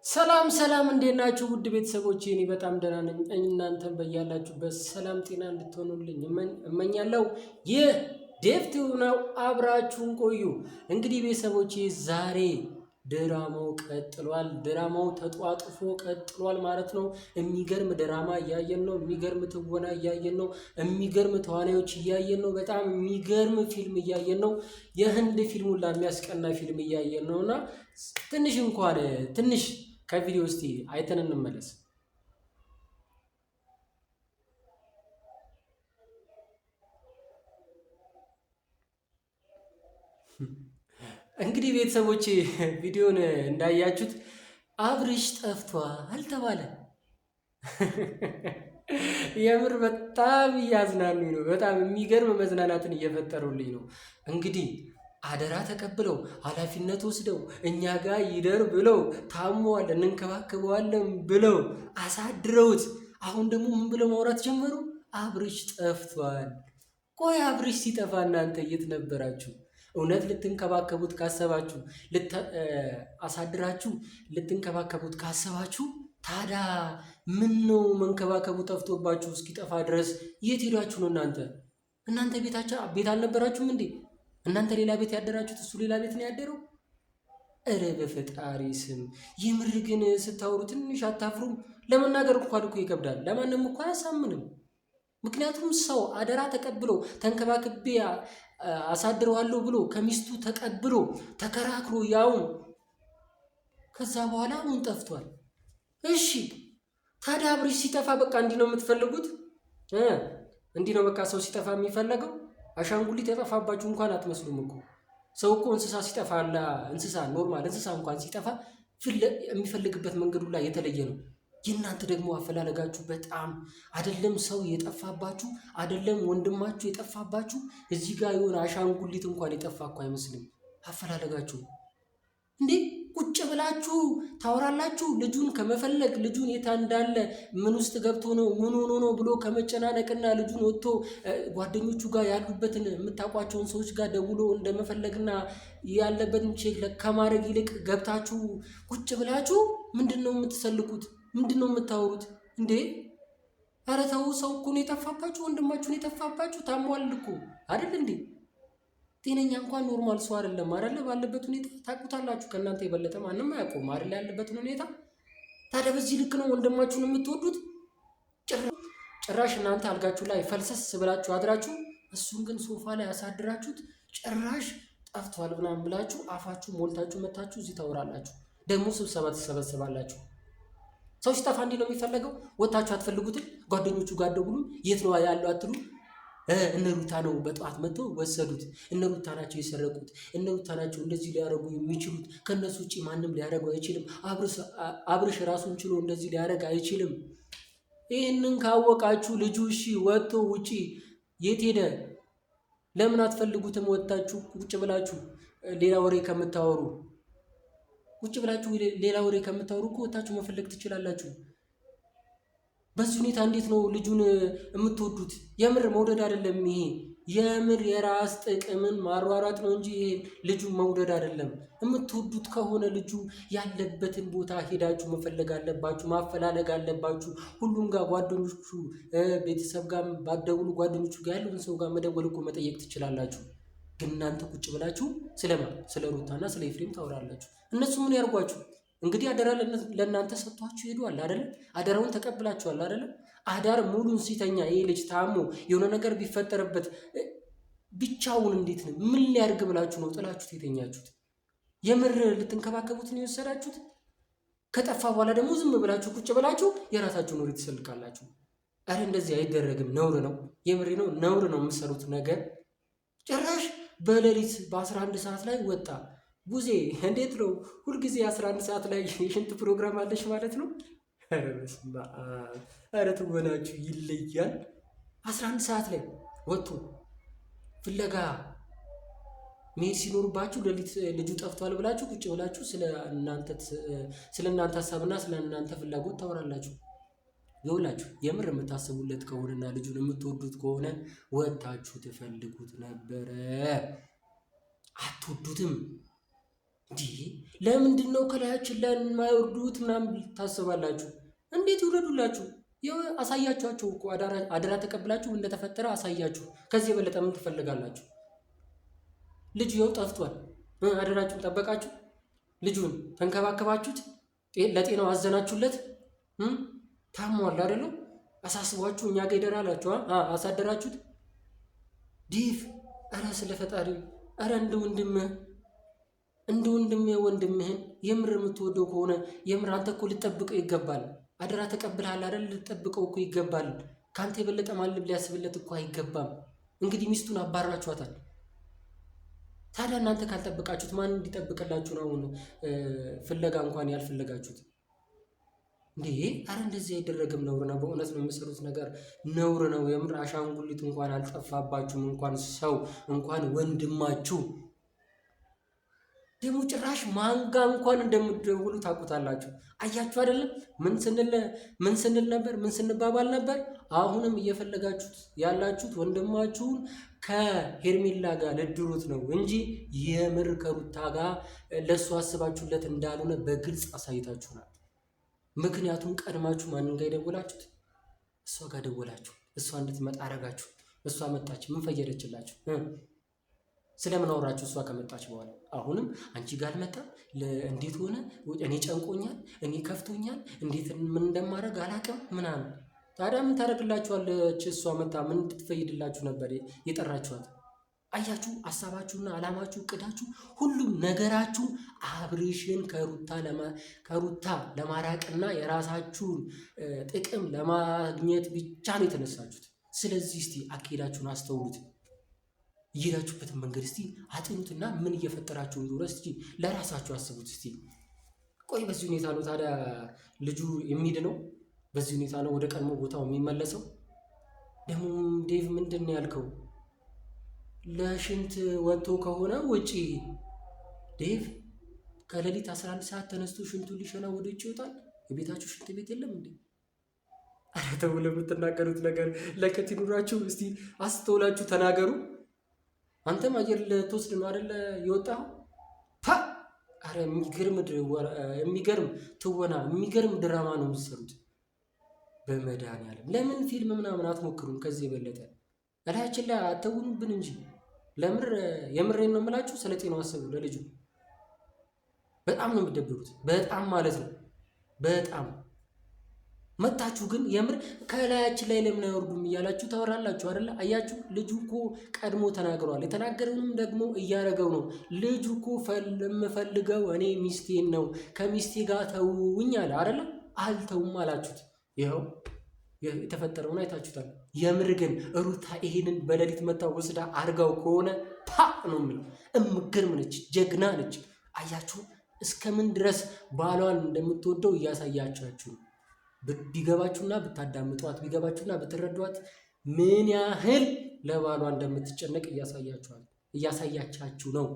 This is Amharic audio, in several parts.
ሰላም ሰላም እንዴት ናችሁ? ውድ ቤተሰቦቼ እኔ በጣም ደህና ነኝ። እናንተም በያላችሁበት ሰላም ጤና እንድትሆኑልኝ እመኛለሁ። ይህ ዴፍቲው ነው። አብራችሁን ቆዩ። እንግዲህ ቤተሰቦቼ ዛሬ ድራማው ቀጥሏል። ድራማው ተጧጥፎ ቀጥሏል ማለት ነው። የሚገርም ድራማ እያየን ነው። የሚገርም ትወና እያየን ነው። የሚገርም ተዋናዮች እያየን ነው። በጣም የሚገርም ፊልም እያየን ነው። የህንድ ፊልሙን ለሚያስቀና ፊልም እያየን ነው እና ትንሽ ከቪዲዮ እስቲ አይተን እንመለስ። እንግዲህ ቤተሰቦች ቪዲዮን እንዳያችሁት አብርሽ ጠፍቷል ተባለ። የምር በጣም እያዝናኑኝ ነው። በጣም የሚገርም መዝናናትን እየፈጠሩልኝ ነው። እንግዲህ አደራ ተቀብለው ኃላፊነት ወስደው እኛ ጋር ይደር ብለው ታሟል እንንከባከበዋለን ብለው አሳድረውት አሁን ደግሞ ምን ብለው ማውራት ጀመሩ? አብርሽ ጠፍቷል። ቆይ አብርሽ ሲጠፋ እናንተ የት ነበራችሁ? እውነት ልትንከባከቡት ካሰባችሁ አሳድራችሁ ልትንከባከቡት ካሰባችሁ ታዲያ ምን ነው መንከባከቡ ጠፍቶባችሁ እስኪጠፋ ድረስ የት ሄዳችሁ ነው? እናንተ ቤት አልነበራችሁም እንዴ? እናንተ ሌላ ቤት ያደራችሁት እሱ ሌላ ቤት ነው ያደረው። እረ በፈጣሪ ስም የምር ግን ስታወሩ ትንሽ አታፍሩም? ለመናገር እንኳን እኮ ይከብዳል። ለማንም እኮ አያሳምንም። ምክንያቱም ሰው አደራ ተቀብሎ ተንከባክቤ አሳድረዋለሁ ብሎ ከሚስቱ ተቀብሎ ተከራክሮ ያውን ከዛ በኋላ አሁን ጠፍቷል። እሺ ታዲያ አብርሽ ሲጠፋ በቃ እንዲህ ነው የምትፈልጉት? እንዲህ ነው በቃ ሰው ሲጠፋ የሚፈለገው? አሻንጉሊት የጠፋባችሁ እንኳን አትመስሉም እኮ። ሰው እኮ እንስሳ ሲጠፋ እንስሳ ኖርማል እንስሳ እንኳን ሲጠፋ የሚፈልግበት መንገዱ ላይ የተለየ ነው። የእናንተ ደግሞ አፈላለጋችሁ በጣም አይደለም። ሰው የጠፋባችሁ አይደለም፣ ወንድማችሁ የጠፋባችሁ እዚህ ጋር የሆነ አሻንጉሊት እንኳን የጠፋ እኮ አይመስልም አፈላለጋችሁ። እንዴ ቁጭ ብላችሁ ታወራላችሁ። ልጁን ከመፈለግ ልጁን የታ እንዳለ ምን ውስጥ ገብቶ ነው ምን ሆኖ ነው ብሎ ከመጨናነቅና ልጁን ወጥቶ ጓደኞቹ ጋር ያሉበትን የምታውቋቸውን ሰዎች ጋር ደውሎ እንደመፈለግና ያለበትን ቼክ ከማድረግ ይልቅ ገብታችሁ ቁጭ ብላችሁ ምንድን ነው የምትሰልኩት? ምንድን ነው የምታወሩት? እንዴ ኧረ ተው። ሰው እኮ ነው የጠፋባችሁ፣ ወንድማችሁን የጠፋባችሁ። ታሟል እኮ አይደል እንዴ? ጤነኛ እንኳን ኖርማል ሰው አይደለም አይደለ? ባለበት ሁኔታ ታውቁታላችሁ። ከእናንተ የበለጠ ማንም አያውቁም አይደለ? ያለበትን ሁኔታ። ታዲያ በዚህ ልክ ነው ወንድማችሁን የምትወዱት? ጭራሽ እናንተ አልጋችሁ ላይ ፈልሰስ ብላችሁ አድራችሁ እሱን ግን ሶፋ ላይ ያሳድራችሁት። ጭራሽ ጠፍቷል ምናምን ብላችሁ አፋችሁ ሞልታችሁ መታችሁ እዚህ ታወራላችሁ። ደግሞ ስብሰባ ትሰበስባላችሁ። ሰው ሲጠፋ እንዲህ ነው የሚፈለገው። ወታችሁ አትፈልጉትም? ጓደኞቹ ጋር ደውሉ። የት ነው ያለው አትሉ? እነ ሩታ ነው በጠዋት መጥተው ወሰዱት። እነ ሩታ ናቸው የሰረቁት። እነ ሩታ ናቸው እንደዚህ ሊያደርጉ የሚችሉት። ከነሱ ውጭ ማንም ሊያደርጉ አይችልም። አብርሽ ራሱን ችሎ እንደዚህ ሊያደርግ አይችልም። ይህንን ካወቃችሁ ልጁ እሺ ወጥቶ ውጪ የት ሄደ? ለምን አትፈልጉትም? ወጥታችሁ ቁጭ ብላችሁ ሌላ ወሬ ከምታወሩ እኮ ወጥታችሁ መፈለግ ትችላላችሁ። በዚህ ሁኔታ እንዴት ነው ልጁን የምትወዱት? የምር መውደድ አይደለም ይሄ። የምር የራስ ጥቅምን ማሯሯጥ ነው እንጂ ይሄ ልጁን መውደድ አይደለም። የምትወዱት ከሆነ ልጁ ያለበትን ቦታ ሄዳችሁ መፈለግ አለባችሁ፣ ማፈላለግ አለባችሁ። ሁሉም ጋር ጓደኞቹ፣ ቤተሰብ ጋር ባደውሉ ጓደኞቹ ጋር ያለውን ሰው ጋር መደወል እኮ መጠየቅ ትችላላችሁ። ግን እናንተ ቁጭ ብላችሁ ስለ ሩታና ስለ ኤፍሬም ታወራላችሁ። እነሱ ምን ያርጓችሁ? እንግዲህ አደራ ለእናንተ ሰጥቷችሁ ሄዷል አይደለ? አደራውን ተቀብላችኋል አይደለ? አዳር ሙሉን ሲተኛ ይሄ ልጅ ታሞ የሆነ ነገር ቢፈጠርበት ብቻውን እንዴት ነው ምን ሊያርግ ብላችሁ ነው ጥላችሁት የተኛችሁት? የምር ልትንከባከቡት ነው የወሰዳችሁት? ከጠፋ በኋላ ደግሞ ዝም ብላችሁ ቁጭ ብላችሁ የራሳችሁን ወሬ ትሰልቃላችሁ። አረ እንደዚህ አይደረግም፣ ነውር ነው። የምሬ ነው፣ ነውር ነው የምትሰሩት ነገር። ጭራሽ በሌሊት በ11 ሰዓት ላይ ወጣ። ጉዜ እንዴት ነው ሁልጊዜ 11 ሰዓት ላይ የሽንት ፕሮግራም አለሽ ማለት ነው? ኧረ በስመ አብ! ኧረ ትወናችሁ ይለያል። 11 ሰዓት ላይ ወጥቶ ፍለጋ መሄድ ሲኖርባችሁ ሌሊት ልጁ ጠፍቷል ብላችሁ ቁጭ ብላችሁ ስለ እናንተ ሀሳብና ስለ እናንተ ፍላጎት ታወራላችሁ። ይኸውላችሁ የምር የምታስቡለት ከሆነና ልጁን የምትወዱት ከሆነ ወጥታችሁ ትፈልጉት ነበረ። አትወዱትም። እንዲህ ለምንድን ነው ከላያችን ላይ የማይወርዱት ምናምን ታስባላችሁ? እንዴት ይውረዱላችሁ? ይኸው አሳያችኋቸው እኮ አደራ ተቀብላችሁ እንደተፈጠረ አሳያችሁ። ከዚህ የበለጠ ምን ትፈልጋላችሁ? ልጁ ይኸው ጠፍቷል። አደራችሁን ጠበቃችሁ፣ ልጁን ተንከባከባችሁት፣ ለጤናው አዘናችሁለት። ታሟል አይደለም አሳስቧችሁ እኛ ጋር ይደራላችሁ አሳደራችሁት። ዲፍ ኧረ ስለ ፈጣሪ ኧረ እንደ ወንድምህን የምር የምትወደው ከሆነ የምር አንተ እኮ ልጠብቀው ይገባል። አደራ ተቀብልሃል አይደል? ልጠብቀው እኮ ይገባል። ከአንተ የበለጠ ማንም ሊያስብለት እኮ አይገባም። እንግዲህ ሚስቱን አባራችኋታል። ታዲያ እናንተ ካልጠበቃችሁት ማን እንዲጠብቅላችሁ ነው ፍለጋ እንኳን ያልፈለጋችሁት? እንዴ አረ እንደዚህ አይደረግም። ነውር ነው። በእውነት ነው የምሰሩት ነገር ነውር ነው። የምር አሻንጉሊት እንኳን አልጠፋባችሁም። እንኳን ሰው እንኳን ወንድማችሁ ደግሞ ጭራሽ ማንጋ እንኳን እንደምትደውሉ ታውቁታላችሁ። አያችሁ አይደለም? ምን ስንል ነበር? ምን ስንባባል ነበር? አሁንም እየፈለጋችሁት ያላችሁት ወንድማችሁን ከሄርሜላ ጋር ልድሩት ነው እንጂ የምር ከሩታ ጋር ለእሱ አስባችሁለት እንዳልሆነ በግልጽ አሳይታችሁናል። ምክንያቱም ቀድማችሁ ማንን ጋር የደወላችሁት? እሷ ጋር ደወላችሁ። እሷ እንድትመጣ አረጋችሁ። እሷ መጣች። ምን ፈየደችላችሁ? ስለምን አወራችሁ? እሷ ከመጣች በኋላ አሁንም አንቺ ጋር አልመጣም። እንዴት ሆነ? እኔ ጨንቆኛል፣ እኔ ከፍቶኛል፣ እንዴት ምን እንደማደርግ አላውቅም ምናምን። ታዲያ ምን ታደርግላችኋለች? እሷ መጣ ምን እንድትፈይድላችሁ ነበር የጠራችኋት? አያችሁ፣ ሀሳባችሁና አላማችሁ፣ እቅዳችሁ፣ ሁሉም ነገራችሁ አብርሽን ከሩታ ለማራቅና የራሳችሁን ጥቅም ለማግኘት ብቻ ነው የተነሳችሁት። ስለዚህ እስቲ አካሄዳችሁን አስተውሉት። እየሄዳችሁበትን መንገድ እስቲ አጥኑትና ምን እየፈጠራችሁ እንደሆነ እስቲ ለራሳችሁ አስቡት። እስቲ ቆይ በዚህ ሁኔታ ነው ታዲያ ልጁ የሚድነው? በዚህ ሁኔታ ነው ወደ ቀድሞ ቦታው የሚመለሰው? ደግሞ ዴቭ ምንድን ነው ያልከው? ለሽንት ወጥቶ ከሆነ ውጪ ዴቭ ከሌሊት 11 ሰዓት ተነስቶ ሽንቱን ሊሸና ወደ ውጭ ይወጣል። የቤታችሁ ሽንት ቤት የለም እንዴ? አረ ተው፣ ለምትናገሩት ነገር ለከት ይኑራችሁ። እስቲ አስተውላችሁ ተናገሩ። አንተም አየር ልትወስድ ነው አይደለ የወጣው? አረ የሚገርም ትወና፣ የሚገርም ድራማ ነው የምትሰሩት። በመድኃኒዓለም ለምን ፊልም ምናምን አትሞክሩም? ከዚህ የበለጠ እላያችን ላይ አተውኑብን እንጂ የምሬን ነው የምላችሁ። ስለ ጤናው አስቡ። ለልጁ በጣም ነው የሚደብሩት። በጣም ማለት ነው በጣም መታችሁ። ግን የምር ከላያችን ላይ ለምን አይወርዱም እያላችሁ ታወራላችሁ አይደለ? አያችሁ፣ ልጁ እኮ ቀድሞ ተናግሯል። የተናገረውንም ደግሞ እያደረገው ነው። ልጁ እኮ የምፈልገው እኔ ሚስቴን ነው፣ ከሚስቴ ጋር ተውኝ አለ አይደለ? አልተውም አላችሁት። ይኸው የተፈጠረውን አይታችሁታል። የምር ግን ሩታ ይሄንን በሌሊት መታ ወስዳ አድርጋው ከሆነ ነው የምለው። እምገርም ነች፣ ጀግና ነች። አያችሁ እስከምን ድረስ ባሏን እንደምትወደው እያሳያቻችሁ። ቢገባችሁና ብታዳምጧት፣ ቢገባችሁና ብትረዷት ምን ያህል ለባሏ እንደምትጨነቅ እያሳያቻችሁ ነው።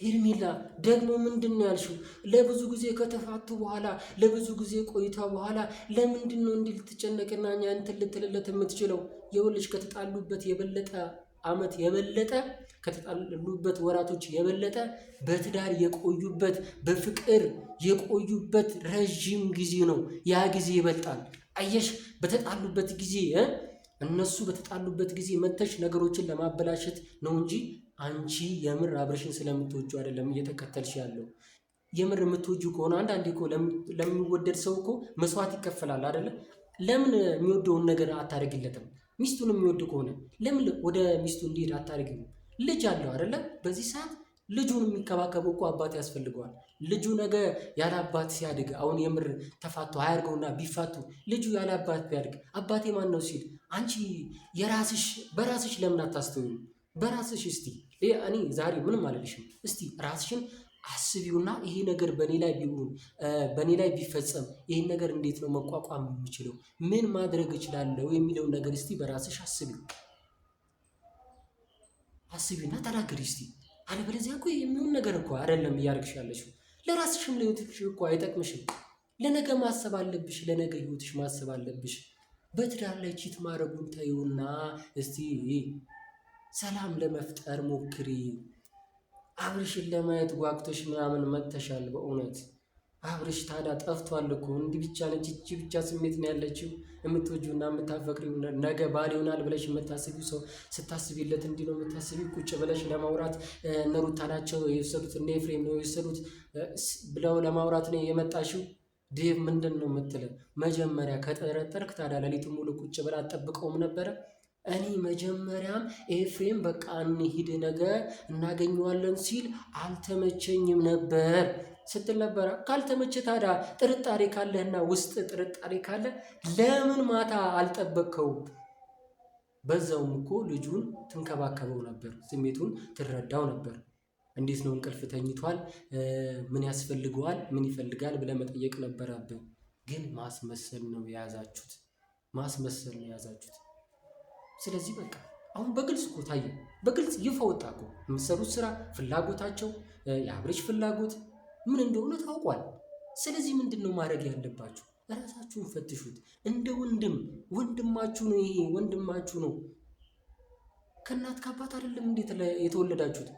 ሄርሜላ ደግሞ ምንድን ነው ያልሽው? ለብዙ ጊዜ ከተፋቱ በኋላ ለብዙ ጊዜ ቆይታ በኋላ ለምንድን ነው እንዲህ ልትጨነቅና እኛ እንትን ልትልለት የምትችለው? የወልሽ ከተጣሉበት የበለጠ ዓመት የበለጠ ከተጣሉበት ወራቶች የበለጠ በትዳር የቆዩበት በፍቅር የቆዩበት ረዥም ጊዜ ነው። ያ ጊዜ ይበልጣል። አየሽ፣ በተጣሉበት ጊዜ እነሱ በተጣሉበት ጊዜ መተሽ ነገሮችን ለማበላሸት ነው እንጂ አንቺ የምር አብርሽን ስለምትወጁ አይደለም እየተከተልሽ ያለው። የምር የምትወጁ ከሆነ አንዳንዴ እኮ ለሚወደድ ሰው እኮ መስዋዕት ይከፈላል አይደለ? ለምን የሚወደውን ነገር አታደርግለትም? ሚስቱን የሚወድ ከሆነ ለምን ወደ ሚስቱ እንዲሄድ አታደርግም? ልጅ አለው አይደለ? በዚህ ሰዓት ልጁን የሚከባከበው እኮ አባት ያስፈልገዋል። ልጁ ነገ ያለ አባት ሲያድግ፣ አሁን የምር ተፋቱ አያርገውና ቢፋቱ ልጁ ያለ አባት ቢያድግ አባቴ ማን ነው ሲል አንቺ በራስሽ ለምን አታስተውሉ? በራስሽ እስቲ እኔ ዛሬ ምንም አልልሽም። እስቲ ራስሽን አስቢውና ይሄ ነገር በእኔ ላይ ቢፈጸም ይሄን ነገር እንዴት ነው መቋቋም የምችለው? ምን ማድረግ እችላለሁ የሚለውን ነገር እስቲ በራስሽ አስቢውና ተናገሪ እስቲ። አለበለዚያ እኮ የሚሆን ነገር እኮ አይደለም እያደረግሽ ያለሽው። ለራስሽም ለህይወትሽ እኮ አይጠቅምሽም። ለነገ ማሰብ አለብሽ። ለነገ ህይወትሽ ማሰብ አለብሽ። በትዳር ላይ ቺት ማድረጉን ተይውና እስቲ ሰላም ለመፍጠር ሞክሪ። አብርሽን ለማየት ጓጉተሽ ምናምን መጥተሻል። በእውነት አብርሽ ታዲያ ጠፍቷል እኮ። እንዲህ ብቻ ነች እቺ ብቻ ስሜት ነው ያለችው። የምትወጂውና የምታፈቅሪው ነገ ባል ይሆናል ብለሽ የምታስቢው ሰው ስታስቢለት እንዲህ ነው የምታስቢው። ቁጭ ብለሽ ለማውራት እነ ሩታ ናቸው የወሰዱት እነ ኤፍሬም ነው የወሰዱት ብለው ለማውራት ነው የመጣሽው። ዴቭ ምንድን ነው የምትለው? መጀመሪያ ከጠረጠርክ ታዲያ ሌሊቱን ሙሉ ቁጭ ብላ አትጠብቀውም ነበረ? እኔ መጀመሪያም ኤፍሬም በቃ እንሂድ ነገ እናገኘዋለን ሲል አልተመቸኝም ነበር ስትል ነበረ። ካልተመቸ ታዲያ ጥርጣሬ ካለህና ውስጥ ጥርጣሬ ካለ ለምን ማታ አልጠበቅከውም? በዛውም እኮ ልጁን ትንከባከበው ነበር፣ ስሜቱን ትረዳው ነበር። እንዴት ነው እንቅልፍ ተኝቷል፣ ምን ያስፈልገዋል፣ ምን ይፈልጋል ብለህ መጠየቅ ነበረብን። ግን ማስመሰል ነው የያዛችሁት፣ ማስመሰል ነው የያዛችሁት። ስለዚህ በቃ አሁን በግልጽ እኮ ታየ፣ በግልጽ ይፋ ወጣ እኮ የምትሰሩት ስራ ፍላጎታቸው፣ የአብርሽ ፍላጎት ምን እንደሆነ ታውቋል። ስለዚህ ምንድን ነው ማድረግ ያለባችሁ? ራሳችሁን ፈትሹት። እንደ ወንድማችሁ ነው፣ ይሄ ወንድማችሁ ነው። ከእናት ከአባት አይደለም እንዴት የተወለዳችሁት?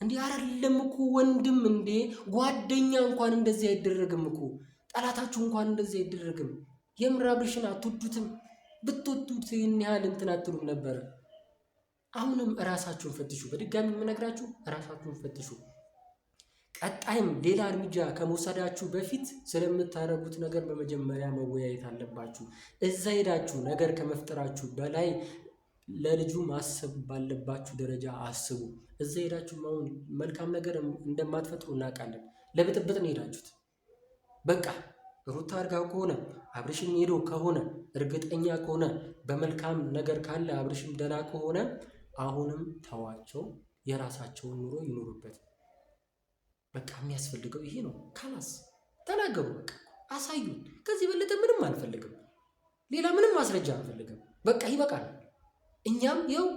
እንዲህ አይደለም እኮ ወንድም እንዴ ጓደኛ እንኳን እንደዚህ አይደረግም እኮ። ጠላታችሁ እንኳን እንደዚህ አይደረግም። የምር አብርሽን አትወዱትም። ብትወዱት ይህን ያህል እንትን አትሉም ነበረ። አሁንም እራሳችሁን ፈትሹ። በድጋሚ የምነግራችሁ እራሳችሁን ፈትሹ። ቀጣይም ሌላ እርምጃ ከመውሰዳችሁ በፊት ስለምታደርጉት ነገር በመጀመሪያ መወያየት አለባችሁ። እዛ ሄዳችሁ ነገር ከመፍጠራችሁ በላይ ለልጁ ማሰብ ባለባችሁ ደረጃ አስቡ። እዛ ሄዳችሁ አሁን መልካም ነገር እንደማትፈጥሩ እናውቃለን። ለብጥብጥ ነው ሄዳችሁት። በቃ ሩታ አድርጋው ከሆነ አብርሽም ሄዶ ከሆነ እርግጠኛ ከሆነ በመልካም ነገር ካለ አብርሽም ደህና ከሆነ አሁንም ተዋቸው፣ የራሳቸውን ኑሮ ይኖሩበት። በቃ የሚያስፈልገው ይሄ ነው። ካላስ ተናገሩ፣ በቃ አሳዩን። ከዚህ በለጠ ምንም አንፈልግም፣ ሌላ ምንም ማስረጃ አንፈልግም። በቃ ይበቃል። እኛም ይኸው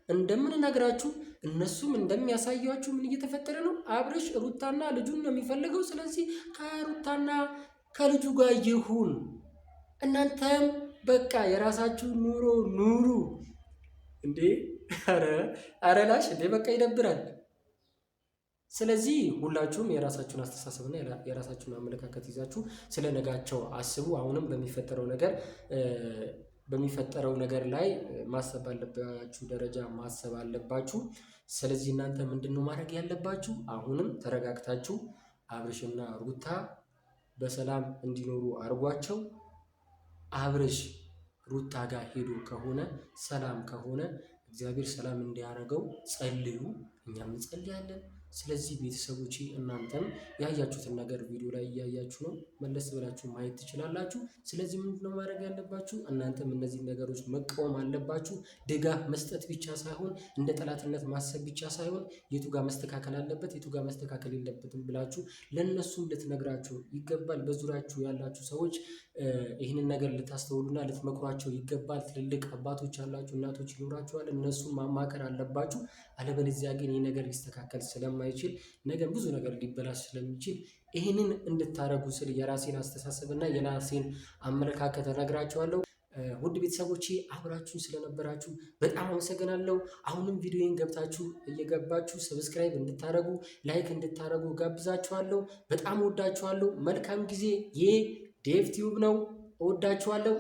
እንደምንነግራችሁ እነሱም እንደሚያሳያችሁ ምን እየተፈጠረ ነው። አብርሽ ሩታና ልጁን ነው የሚፈልገው። ስለዚህ ከሩታና ከልጁ ጋር ይሁን። እናንተም በቃ የራሳችሁ ኑሮ ኑሩ። እንዴ ኧረ ላሽ እንዴ በቃ ይደብራል። ስለዚህ ሁላችሁም የራሳችሁን አስተሳሰብና የራሳችሁን አመለካከት ይዛችሁ ስለ ነጋቸው አስቡ። አሁንም በሚፈጠረው ነገር ላይ ማሰብ ባለባችሁ ደረጃ ማሰብ አለባችሁ። ስለዚህ እናንተ ምንድነው ማድረግ ያለባችሁ? አሁንም ተረጋግታችሁ አብርሽና ሩታ በሰላም እንዲኖሩ አድርጓቸው። አብርሽ ሩታ ጋር ሄዶ ከሆነ ሰላም ከሆነ እግዚአብሔር ሰላም እንዲያደርገው ጸልዩ፣ እኛም እንጸልያለን። ስለዚህ ቤተሰቦቼ እናንተም ያያችሁትን ነገር ቪዲዮ ላይ እያያችሁ ነው፣ መለስ ብላችሁ ማየት ትችላላችሁ። ስለዚህ ምንድነው ማድረግ ያለባችሁ? እናንተም እነዚህ ነገሮች መቃወም አለባችሁ። ድጋፍ መስጠት ብቻ ሳይሆን እንደ ጠላትነት ማሰብ ብቻ ሳይሆን የቱ ጋር መስተካከል አለበት፣ የቱ ጋር መስተካከል የለበትም ብላችሁ ለእነሱም ልትነግራችሁ ይገባል። በዙሪያችሁ ያላችሁ ሰዎች ይህንን ነገር ልታስተውሉና ልትመክሯቸው ይገባል። ትልልቅ አባቶች ያላችሁ እናቶች ይኖራችኋል፣ እነሱን ማማከር አለባችሁ። አለበለዚያ ግን ይህ ነገር ሊስተካከል ስለማይችል ነገር ብዙ ነገር ሊበላሽ ስለሚችል ይህንን እንድታረጉ ስል የራሴን አስተሳሰብና የራሴን አመለካከት እነግራችኋለሁ። ውድ ቤተሰቦቼ አብራችሁ ስለነበራችሁ በጣም አመሰግናለሁ። አሁንም ቪዲዮን ገብታችሁ እየገባችሁ ሰብስክራይብ እንድታረጉ ላይክ እንድታረጉ ጋብዛችኋለሁ። በጣም ወዳችኋለሁ። መልካም ጊዜ። ዴቭ ቲዩብ ነው። እወዳችኋለሁ።